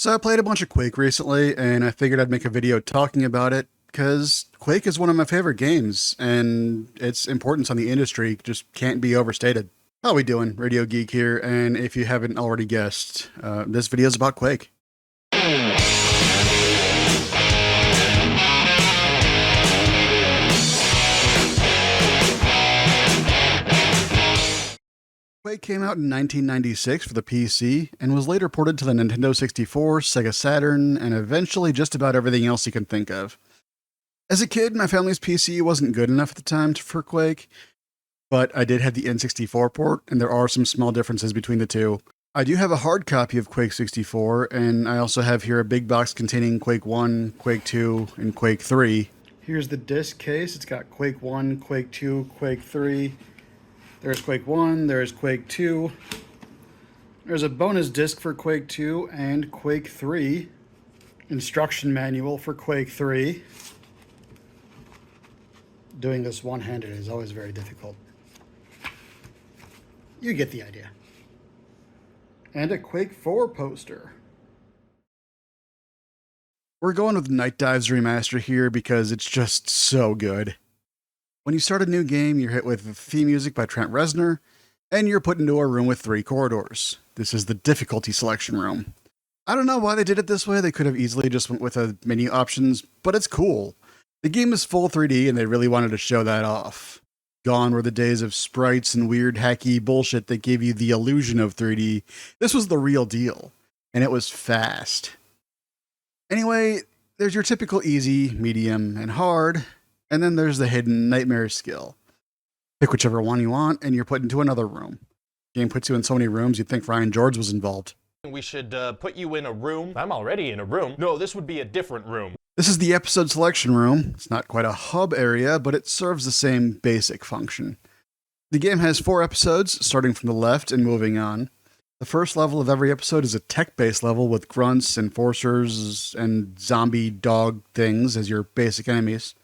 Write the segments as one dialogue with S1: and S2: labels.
S1: So I played a bunch of Quake recently, and I figured I'd make a video talking about it, because Quake is one of my favorite games, and its importance on the industry just can't be overstated. How we doing? Radio Geek here, and if you haven't already guessed, this video is about Quake. Quake came out in 1996 for the PC, and was later ported to the Nintendo 64, Sega Saturn, and eventually just about everything else you can think of. As a kid, my family's PC wasn't good enough at the time for Quake, but I did have the N64 port, and there are some small differences between the two. I do have a hard copy of Quake 64, and I also have here a big box containing Quake 1, Quake 2, and Quake 3. Here's the disc case. It's got Quake 1, Quake 2, Quake 3. There's Quake 1, there's Quake 2. There's a bonus disc for Quake 2 and Quake 3. Instruction manual for Quake 3. Doing this one-handed is always very difficult. You get the idea. And a Quake 4 poster. We're going with Night Dive's remaster here because it's just so good. When you start a new game, you're hit with theme music by Trent Reznor, and you're put into a room with 3 corridors. This is the difficulty selection room. I don't know why they did it this way. They could have easily just went with a menu options, but it's cool. The game is full 3D, and they really wanted to show that off. Gone were the days of sprites and weird hacky bullshit that gave you the illusion of 3D. This was the real deal, and it was fast. Anyway, there's your typical easy, medium, and hard, and then there's the hidden nightmare skill. Pick whichever one you want, and you're put into another room. The game puts you in so many rooms, you'd think Ryan George was involved.
S2: We should put you in a room. I'm already in a room. No, this would be a different room.
S1: This is the episode selection room. It's not quite a hub area, but it serves the same basic function. The game has 4 episodes, starting from the left and moving on. The first level of every episode is a tech-based level with grunts, enforcers, and zombie dog things as your basic enemies.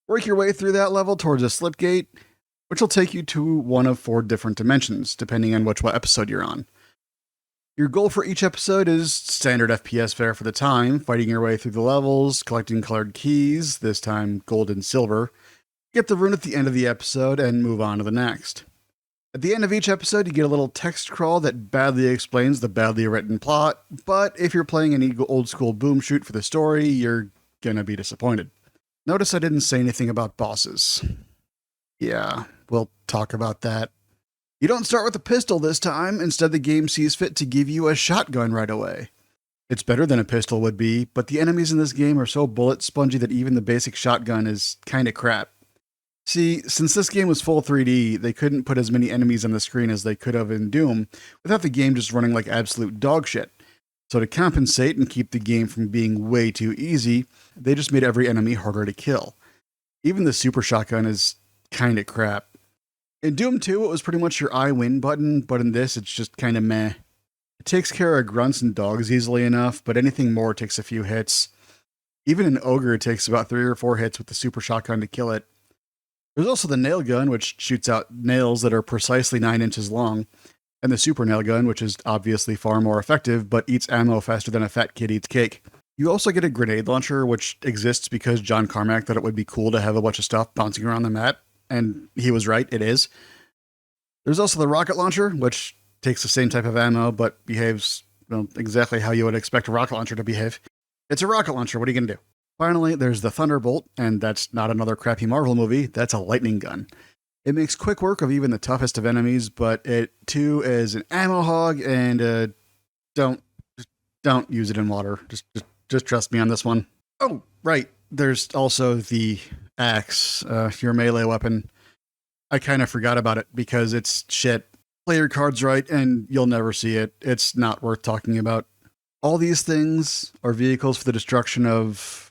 S1: Work your way through that level towards a slipgate, which will take you to one of 4 different dimensions, depending on which episode you're on. Your goal for each episode is standard FPS fare for the time, fighting your way through the levels, collecting colored keys, this time gold and silver, get the rune at the end of the episode, and move on to the next. At the end of each episode, you get a little text crawl that badly explains the badly written plot, but if you're playing an old school boom shoot for the story, you're gonna be disappointed. Notice I didn't say anything about bosses. Yeah, we'll talk about that. You don't start with a pistol this time. Instead, the game sees fit to give you a shotgun right away. It's better than a pistol would be, but the enemies in this game are so bullet spongy that even the basic shotgun is kinda crap. See, since this game was full 3D, they couldn't put as many enemies on the screen as they could have in Doom without the game just running like absolute dog shit. So to compensate and keep the game from being way too easy, they just made every enemy harder to kill. Even the super shotgun is kinda crap. In Doom 2, it was pretty much your I win button, but in this, it's just kinda meh. It takes care of grunts and dogs easily enough, but anything more takes a few hits. Even an ogre takes about 3 or 4 hits with the super shotgun to kill it. There's also the nail gun, which shoots out nails that are precisely 9 inches long, and the super nail gun, which is obviously far more effective, but eats ammo faster than a fat kid eats cake. You also get a grenade launcher, which exists because John Carmack thought it would be cool to have a bunch of stuff bouncing around the map, and he was right, it is. There's also the rocket launcher, which takes the same type of ammo, but behaves exactly how you would expect a rocket launcher to behave. It's a rocket launcher, what are you going to do? Finally, there's the Thunderbolt, and that's not another crappy Marvel movie, that's a lightning gun. It makes quick work of even the toughest of enemies, but it too is an ammo hog, and don't use it in water. Just trust me on this one. Oh, right. There's also the axe, your melee weapon. I kind of forgot about it because it's shit. Play your cards right, and you'll never see it. It's not worth talking about. All these things are vehicles for the destruction of...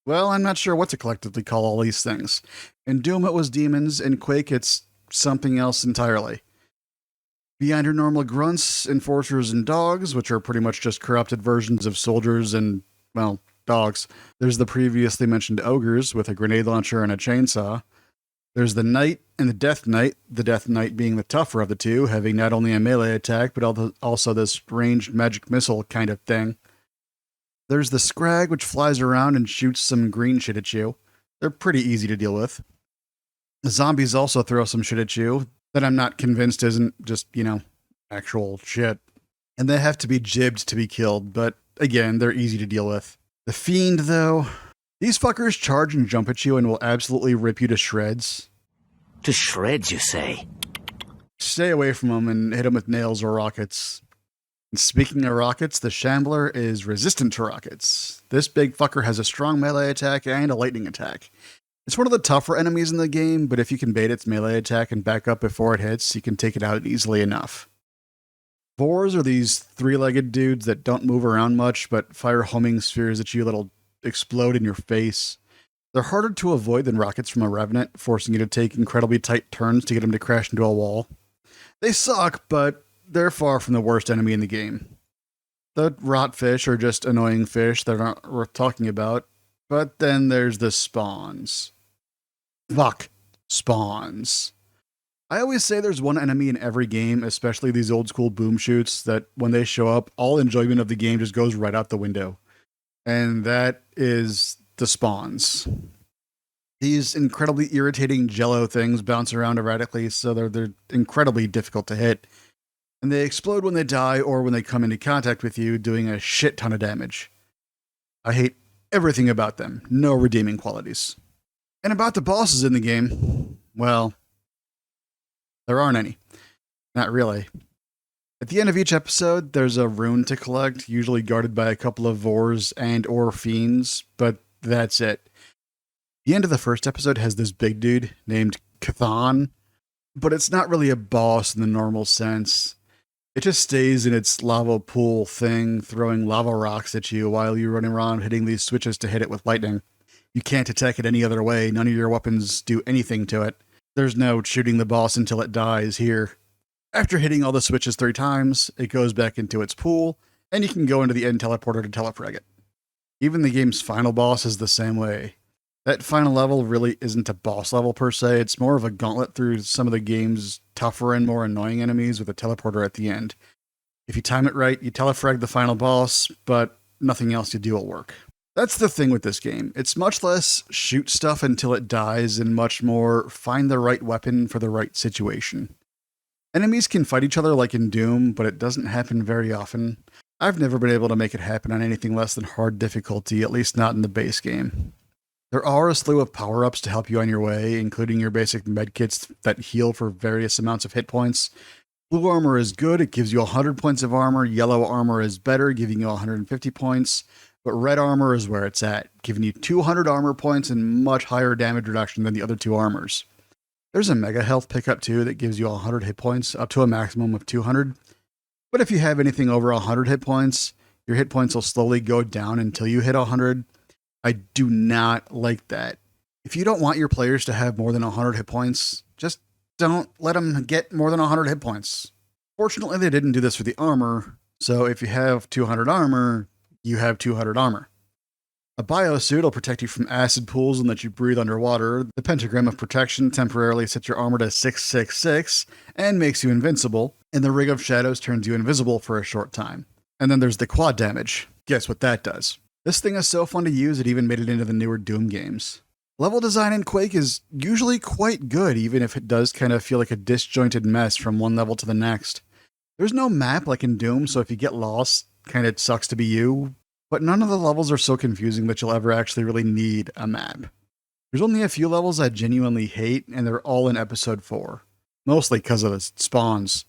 S1: Well, I'm not sure what to collectively call all these things. In Doom, it was demons. In Quake, it's something else entirely. Beyond your normal grunts, enforcers, and dogs, which are pretty much just corrupted versions of soldiers and, well, dogs, there's the previously mentioned ogres with a grenade launcher and a chainsaw. There's the Knight and the Death Knight, the Death Knight being the tougher of the two, having not only a melee attack, but also this ranged magic missile kind of thing. There's the Scrag, which flies around and shoots some green shit at you. They're pretty easy to deal with. The zombies also throw some shit at you that I'm not convinced isn't just, actual shit. And they have to be jibbed to be killed, but again, they're easy to deal with. The Fiend, though, these fuckers charge and jump at you and will absolutely rip you to shreds.
S3: To shreds, you say?
S1: Stay away from them and hit them with nails or rockets. And speaking of rockets, the Shambler is resistant to rockets. This big fucker has a strong melee attack and a lightning attack. It's one of the tougher enemies in the game, but if you can bait its melee attack and back up before it hits, you can take it out easily enough. Boars are these three-legged dudes that don't move around much, but fire homing spheres at you that'll explode in your face. They're harder to avoid than rockets from a Revenant, forcing you to take incredibly tight turns to get them to crash into a wall. They suck, but they're far from the worst enemy in the game. The rotfish are just annoying fish that aren't worth talking about, but then there's the spawns. Fuck. Spawns. I always say there's one enemy in every game, especially these old school boom shoots, that when they show up, all enjoyment of the game just goes right out the window. And that is the spawns. These incredibly irritating jello things bounce around erratically, so they're incredibly difficult to hit. And they explode when they die or when they come into contact with you, doing a shit ton of damage. I hate everything about them. No redeeming qualities. And about the bosses in the game, well, there aren't any. Not really. At the end of each episode, there's a rune to collect, usually guarded by a couple of Vors and or Fiends, but that's it. The end of the first episode has this big dude named Cthon, but it's not really a boss in the normal sense. It just stays in its lava pool thing, throwing lava rocks at you while you're running around hitting these switches to hit it with lightning. You can't attack it any other way. None of your weapons do anything to it. There's no shooting the boss until it dies here. After hitting all the switches 3 times, it goes back into its pool, and you can go into the end teleporter to telefrag it. Even the game's final boss is the same way. That final level really isn't a boss level per se, it's more of a gauntlet through some of the game's tougher and more annoying enemies with a teleporter at the end. If you time it right, you telefrag the final boss, but nothing else you do will work. That's the thing with this game. It's much less shoot stuff until it dies and much more find the right weapon for the right situation. Enemies can fight each other like in Doom, but it doesn't happen very often. I've never been able to make it happen on anything less than hard difficulty, at least not in the base game. There are a slew of power-ups to help you on your way, including your basic medkits that heal for various amounts of hit points. Blue armor is good, it gives you 100 points of armor. Yellow armor is better, giving you 150 points. But red armor is where it's at, giving you 200 armor points and much higher damage reduction than the other 2 armors. There's a mega health pickup too that gives you 100 hit points, up to a maximum of 200. But if you have anything over 100 hit points, your hit points will slowly go down until you hit 100. I do not like that. If you don't want your players to have more than 100 hit points, just don't let them get more than 100 hit points. Fortunately, they didn't do this for the armor, so if you have 200 armor, you have 200 armor. A biosuit will protect you from acid pools and let you breathe underwater. The pentagram of protection temporarily sets your armor to 666 and makes you invincible, and the ring of shadows turns you invisible for a short time. And then there's the quad damage. Guess what that does? This thing is so fun to use it even made it into the newer Doom games. Level design in Quake is usually quite good, even if it does kind of feel like a disjointed mess from one level to the next. There's no map like in Doom, so if you get lost, kind of sucks to be you, but none of the levels are so confusing that you'll ever actually really need a map. There's only a few levels I genuinely hate, and they're all in episode 4. Mostly because of the spawns.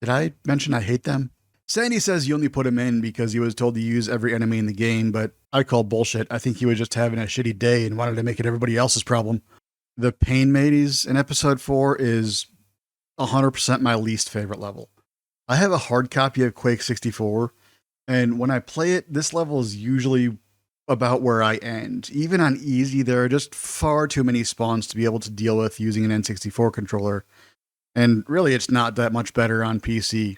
S1: Did I mention I hate them? Sandy says you only put him in because he was told to use every enemy in the game, but I call bullshit. I think he was just having a shitty day and wanted to make it everybody else's problem. The Pain Mateys in episode 4 is 100% my least favorite level. I have a hard copy of Quake 64, and when I play it, this level is usually about where I end. Even on easy, there are just far too many spawns to be able to deal with using an N64 controller. And really, it's not that much better on PC.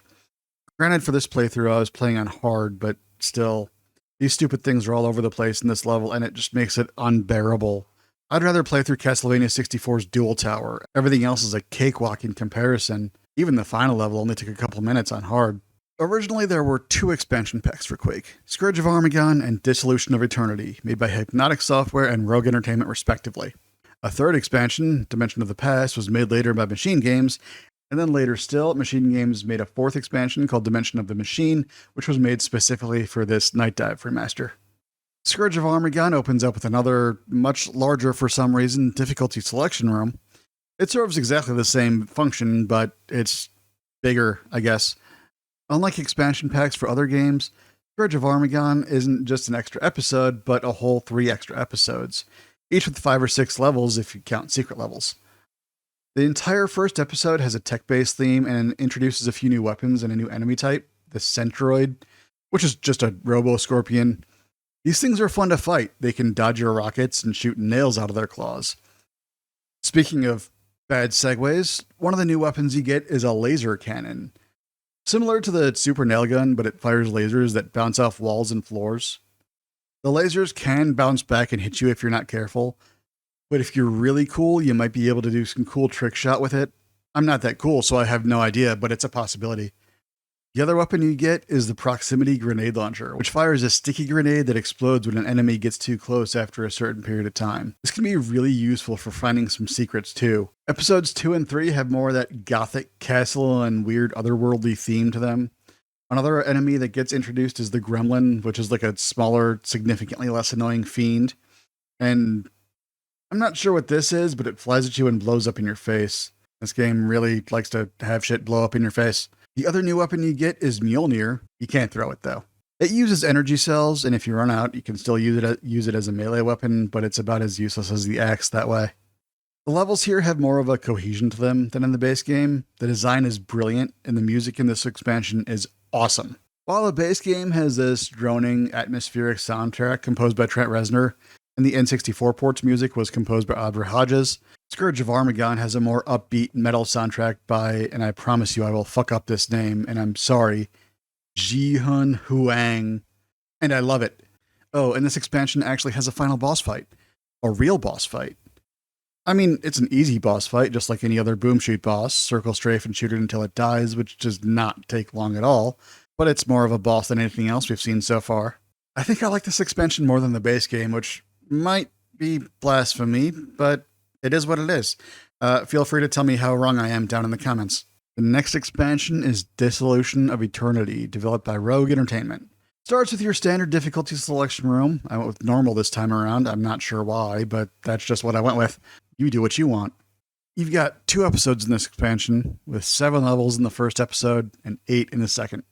S1: Granted, for this playthrough, I was playing on hard, but still, these stupid things are all over the place in this level, and it just makes it unbearable I'd rather play through Castlevania 64's Dual Tower. Everything else is a cakewalk in comparison. Even the final level only took a couple minutes on hard. Originally, there were 2 expansion packs for Quake, Scourge of Armagon and Dissolution of Eternity, made by Hypnotic Software and Rogue Entertainment respectively. A third expansion, Dimension of the Past, was made later by Machine Games, and then later still, Machine Games made a 4th expansion called Dimension of the Machine, which was made specifically for this Night Dive remaster. Scourge of Armagon opens up with another, much larger for some reason, difficulty selection room. It serves exactly the same function, but it's bigger, I guess. Unlike expansion packs for other games, Scourge of Armagon isn't just an extra episode, but a whole 3 extra episodes, each with 5 or 6 levels if you count secret levels. The entire first episode has a tech-based theme and introduces a few new weapons and a new enemy type, the Centroid, which is just a robo-scorpion. These things are fun to fight. They can dodge your rockets and shoot nails out of their claws. Speaking of bad segues, one of the new weapons you get is a laser cannon. Similar to the Super Nail Gun, but it fires lasers that bounce off walls and floors. The lasers can bounce back and hit you if you're not careful, but if you're really cool, you might be able to do some cool trick shot with it. I'm not that cool, so I have no idea, but it's a possibility. The other weapon you get is the Proximity Grenade Launcher, which fires a sticky grenade that explodes when an enemy gets too close after a certain period of time. This can be really useful for finding some secrets too. Episodes 2 and 3 have more of that gothic castle and weird otherworldly theme to them. Another enemy that gets introduced is the Gremlin, which is like a smaller, significantly less annoying fiend. And I'm not sure what this is, but it flies at you and blows up in your face. This game really likes to have shit blow up in your face. The other new weapon you get is Mjolnir. You can't throw it though. It uses energy cells, and if you run out, you can still use it as a melee weapon, but it's about as useless as the axe that way. The levels here have more of a cohesion to them than in the base game. The design is brilliant, and the music in this expansion is awesome. While the base game has this droning, atmospheric soundtrack composed by Trent Reznor, and the N64 port's music was composed by Aubrey Hodges, Scourge of Armagon has a more upbeat metal soundtrack by, and I promise you I will fuck up this name, and I'm sorry, Ji-hun Huang, and I love it. Oh, and this expansion actually has a final boss fight. A real boss fight. I mean, it's an easy boss fight, just like any other boom shoot boss. Circle, strafe, and shoot it until it dies, which does not take long at all, but it's more of a boss than anything else we've seen so far. I think I like this expansion more than the base game, which might be blasphemy, but it is what it is. Feel free to tell me how wrong I am down in the comments. The next expansion is Dissolution of Eternity, developed by Rogue Entertainment. Starts with your standard difficulty selection room. I went with normal this time around. I'm not sure why, but that's just what I went with. You do what you want. You've got 2 episodes in this expansion, with 7 levels in the first episode and 8 in the second.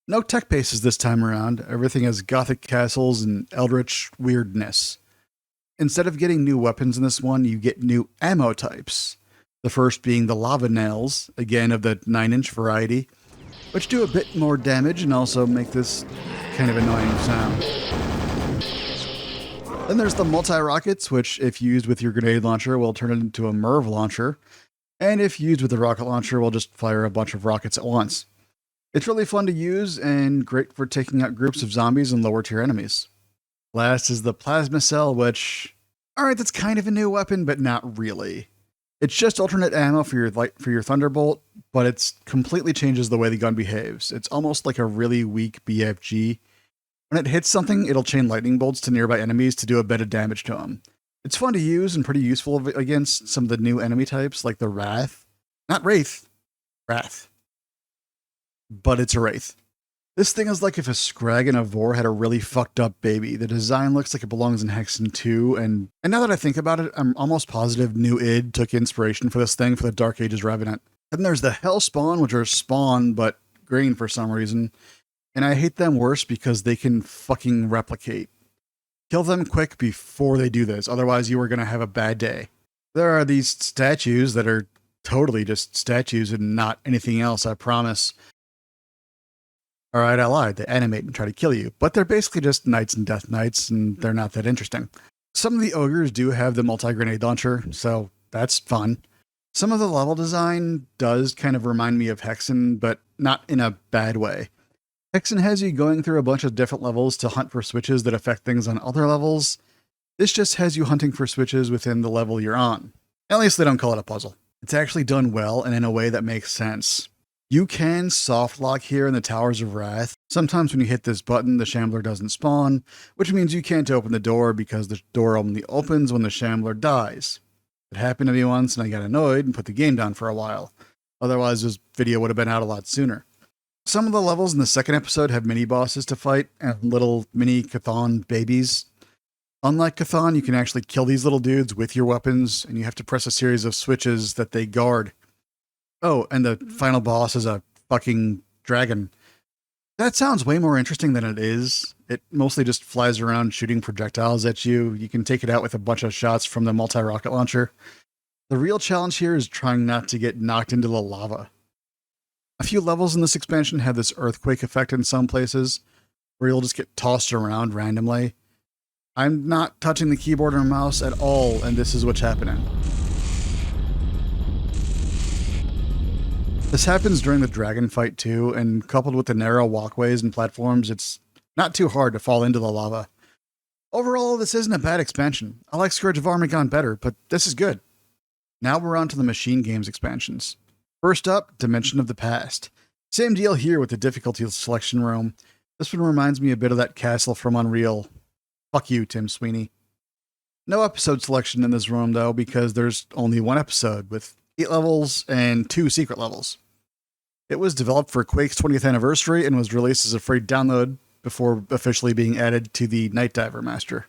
S1: No tech bases this time around. Everything has gothic castles and eldritch weirdness. Instead of getting new weapons in this one, you get new ammo types. The first being the lava nails, again of the 9-inch variety, which do a bit more damage and also make this kind of annoying sound. Then there's the multi-rockets, which if used with your grenade launcher will turn it into a MIRV launcher, and if used with the rocket launcher will just fire a bunch of rockets at once. It's really fun to use and great for taking out groups of zombies and lower tier enemies. Last is the plasma cell, which, alright, that's kind of a new weapon, but not really. It's just alternate ammo for your Thunderbolt, but it completely changes the way the gun behaves. It's almost like a really weak BFG. When it hits something, it'll chain lightning bolts to nearby enemies to do a bit of damage to them. It's fun to use and pretty useful against some of the new enemy types, like the Wrath. Not Wraith. Wrath. But it's a Wraith. This thing is like if a Scrag and a Vor had a really fucked up baby. The design looks like it belongs in Hexen 2, and now that I think about it, I'm almost positive New id took inspiration for this thing for the Dark Ages Revenant. Then there's the Hellspawn, which are spawn, but green for some reason. And I hate them worse because they can fucking replicate. Kill them quick before they do this, otherwise you are going to have a bad day. There are these statues that are totally just statues and not anything else, I promise. Alright, I lied. They animate and try to kill you, but they're basically just knights and death knights, and they're not that interesting. Some of the ogres do have the multi-grenade launcher, so that's fun. Some of the level design does kind of remind me of Hexen, but not in a bad way. Hexen has you going through a bunch of different levels to hunt for switches that affect things on other levels, This just has you hunting for switches within the level you're on. At least they don't call it a puzzle. It's actually done well and in a way that makes sense. You can soft lock here in the Towers of Wrath. Sometimes when you hit this button, the Shambler doesn't spawn, which means you can't open the door because the door only opens when the Shambler dies. It happened to me once and I got annoyed and put the game down for a while. Otherwise, this video would have been out a lot sooner. Some of the levels in the second episode have mini-bosses to fight and little mini Chthon babies. Unlike Chthon, you can actually kill these little dudes with your weapons, and you have to press a series of switches that they guard. Oh, and the final boss is a fucking dragon. That sounds way more interesting than it is. It mostly just flies around shooting projectiles at you. You can take it out with a bunch of shots from the multi-rocket launcher. The real challenge here is trying not to get knocked into the lava. A few levels in this expansion have this earthquake effect in some places, where you'll just get tossed around randomly. I'm not touching the keyboard or mouse at all, and this is what's happening. This happens during the dragon fight too, and coupled with the narrow walkways and platforms, it's not too hard to fall into the lava. Overall, this isn't a bad expansion. I like Scourge of Armagon better, but this is good. Now we're on to the Machine Games expansions. First up, Dimension of the Past. Same deal here with the difficulty selection room. This one reminds me a bit of that castle from Unreal. Fuck you, Tim Sweeney. No episode selection in this room though, because there's only one episode with 8 levels and 2 secret levels. It was developed for Quake's 20th anniversary and was released as a free download before officially being added to the Night Diver Master.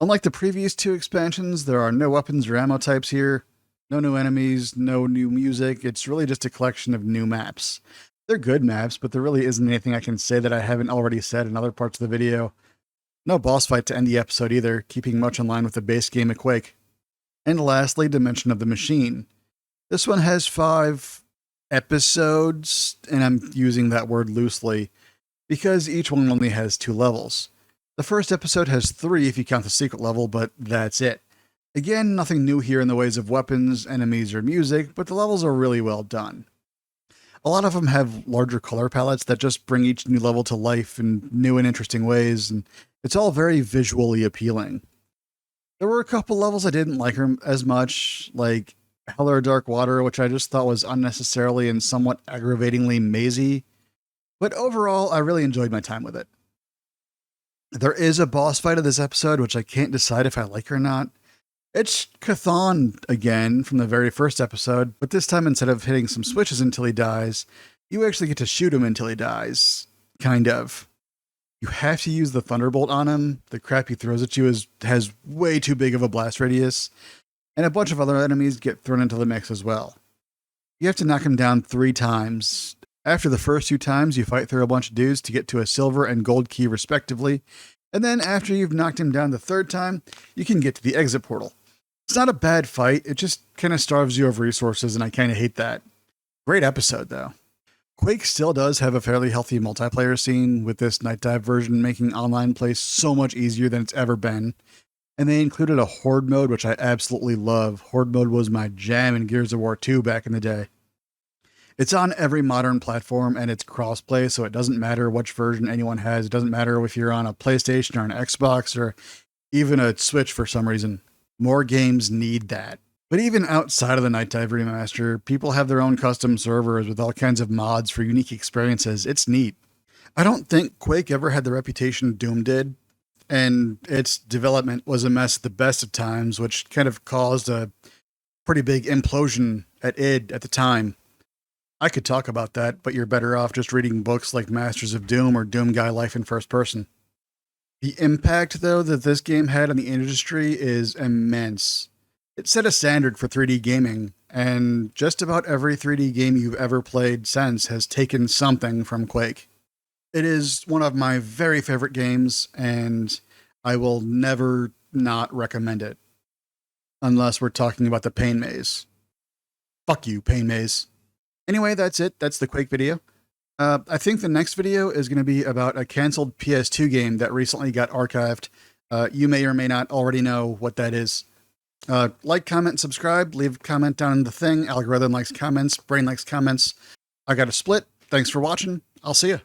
S1: Unlike the previous 2 expansions, there are no weapons or ammo types here, no new enemies, no new music. It's really just a collection of new maps. They're good maps, but there really isn't anything I can say that I haven't already said in other parts of the video. No boss fight to end the episode either, keeping much in line with the base game of Quake. And lastly, Dimension of the Machine. This one has 5 episodes, and I'm using that word loosely, because each one only has 2 levels. The first episode has 3 if you count the secret level, but that's it. Again, nothing new here in the ways of weapons, enemies, or music, but the levels are really well done. A lot of them have larger color palettes that just bring each new level to life in new and interesting ways, and it's all very visually appealing. There were a couple levels I didn't like as much, like Hell or Dark Water, which I just thought was unnecessarily and somewhat aggravatingly mazy, but overall, I really enjoyed my time with it. There is a boss fight of this episode, which I can't decide if I like or not. It's Chthon again from the very first episode, but this time instead of hitting some switches until he dies, you actually get to shoot him until he dies. Kind of. You have to use the Thunderbolt on him. The crap he throws at you has way too big of a blast radius, and a bunch of other enemies get thrown into the mix as well. You have to knock him down 3 times. After the first 2 times, you fight through a bunch of dudes to get to a silver and gold key respectively, and then after you've knocked him down the 3rd time, you can get to the exit portal. It's not a bad fight, it just kind of starves you of resources, and I kind of hate that. Great episode, though. Quake still does have a fairly healthy multiplayer scene, with this Night Dive version making online play so much easier than it's ever been. And they included a Horde mode, which I absolutely love. Horde mode was my jam in Gears of War 2 back in the day. It's on every modern platform, and it's crossplay, so it doesn't matter which version anyone has. It doesn't matter if you're on a PlayStation or an Xbox or even a Switch for some reason. More games need that. But even outside of the Night Dive remaster, people have their own custom servers with all kinds of mods for unique experiences. It's neat. I don't think Quake ever had the reputation Doom did, and its development was a mess at the best of times, which kind of caused a pretty big implosion at id at the time. I could talk about that, but you're better off just reading books like Masters of Doom or Doom Guy Life in First Person. The impact, though, that this game had on the industry is immense. It set a standard for 3D gaming, and just about every 3D game you've ever played since has taken something from Quake. It is one of my very favorite games, and I will never not recommend it. Unless we're talking about the Pain Maze. Fuck you, Pain Maze. Anyway, that's it. That's the Quake video. I think the next video is going to be about a canceled PS2 game that recently got archived. You may or may not already know what that is. Like, comment, subscribe, leave a comment down in the thing. Algorithm likes comments, brain likes comments. I got a split. Thanks for watching. I'll see ya.